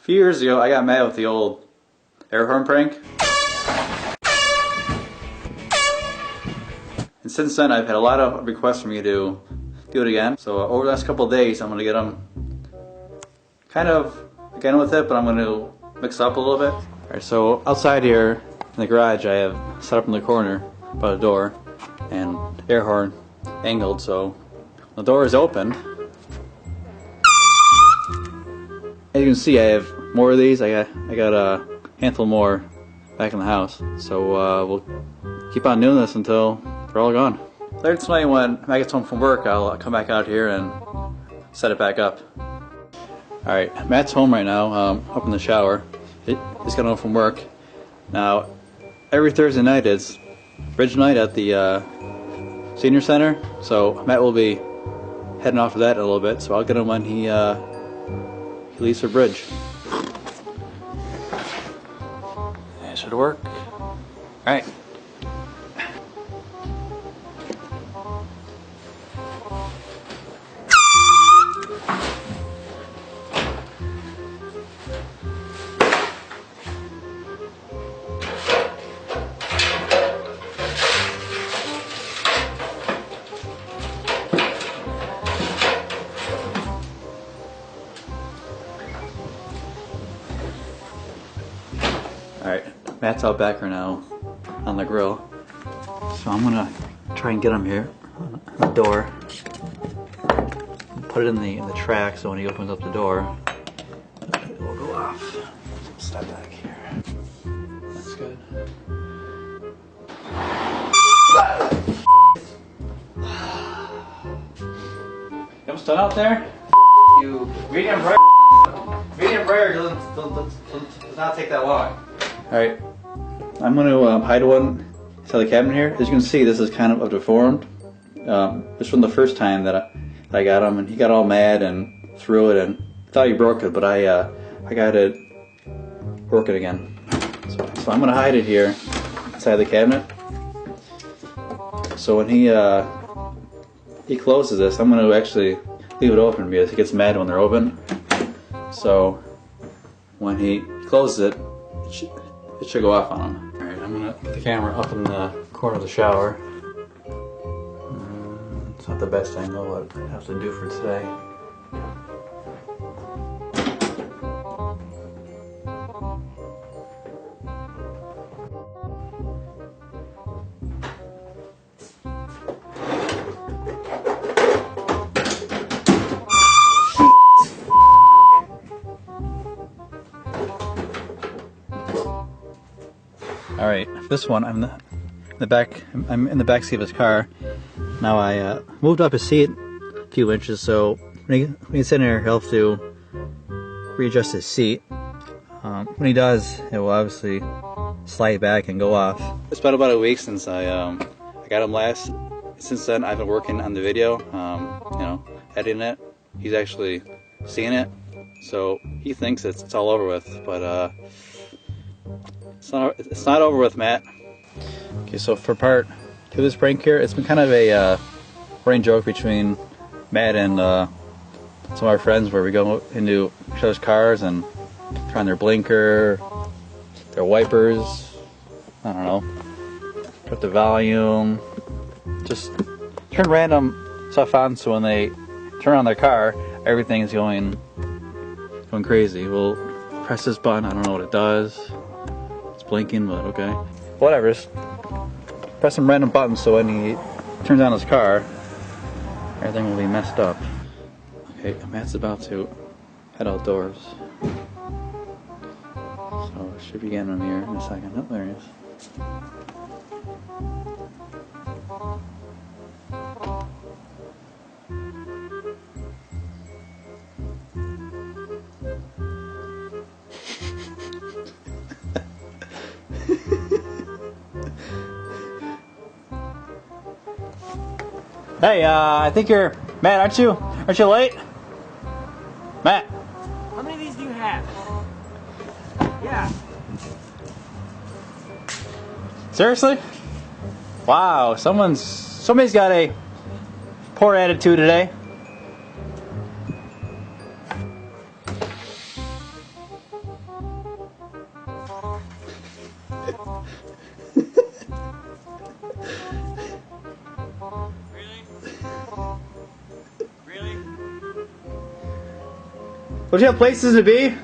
few years ago, I got mad with the old air horn prank. And since then, I've had a lot of requests from you to do it again. So over the next couple of days, I'm going to get them kind of again with it, but I'm going to mix it up a little bit. Alright, so outside here in the garage, I have set up in the corner by the door and air horn angled, so the door is open. As you can see, I have more of these. I got a handful more back in the house, so we'll keep on doing this until they're all gone. Later tonight, when Matt gets home from work, I'll come back out here and set it back up. Alright, Matt's home right now, up in the shower. He's got home from work. Now, every Thursday night is bridge night at the senior center, so Matt will be heading off of that in a little bit, so I'll get him when he leaves for bridge. That should work. Alright. Alright, Matt's out back right now on the grill, so I'm gonna try and get him here on the door. Put it in the track so when he opens up the door, it will go off. Step back here. That's good. You almost done out there? You medium rare does not take that long. Alright, I'm going to hide one inside the cabinet here. As you can see, this is kind of deformed. This from the first time that I got him, and he got all mad and threw it and thought he broke it, but I got it broken again. So I'm going to hide it here inside the cabinet. So when he closes this, I'm going to actually leave it open because he gets mad when they're open. So when he closes it, it should go off on him. Alright, I'm going to put the camera up in the corner of the shower. It's not the best angle, but I have to do for today. Alright, this one, I'm in the back seat of his car. Now I moved up his seat a few inches, so when he's in there, he'll have to readjust his seat. When he does, it will obviously slide back and go off. It's been about a week since I got him last. Since then, I've been working on the video, you know, editing it. He's actually seen it, so he thinks it's all over with, but it's not over with, Matt. Okay, so for part 2 of this prank here, it's been kind of a running joke between Matt and some of our friends where we go into each other's cars and try on their blinker, their wipers, I don't know, put the volume, just turn random stuff on so when they turn on their car, everything is going crazy. We'll press this button, I don't know what it does. Blinking, but okay. Whatever, just press some random buttons so when he turns on his car, everything will be messed up. Okay, Matt's about to head outdoors. So, should be getting him here in a second. Oh, there he is. Hey, I think you're Matt, aren't you? Aren't you late? Matt. How many of these do you have? Yeah. Seriously? Wow, somebody's got a poor attitude today. Don't you have places to be?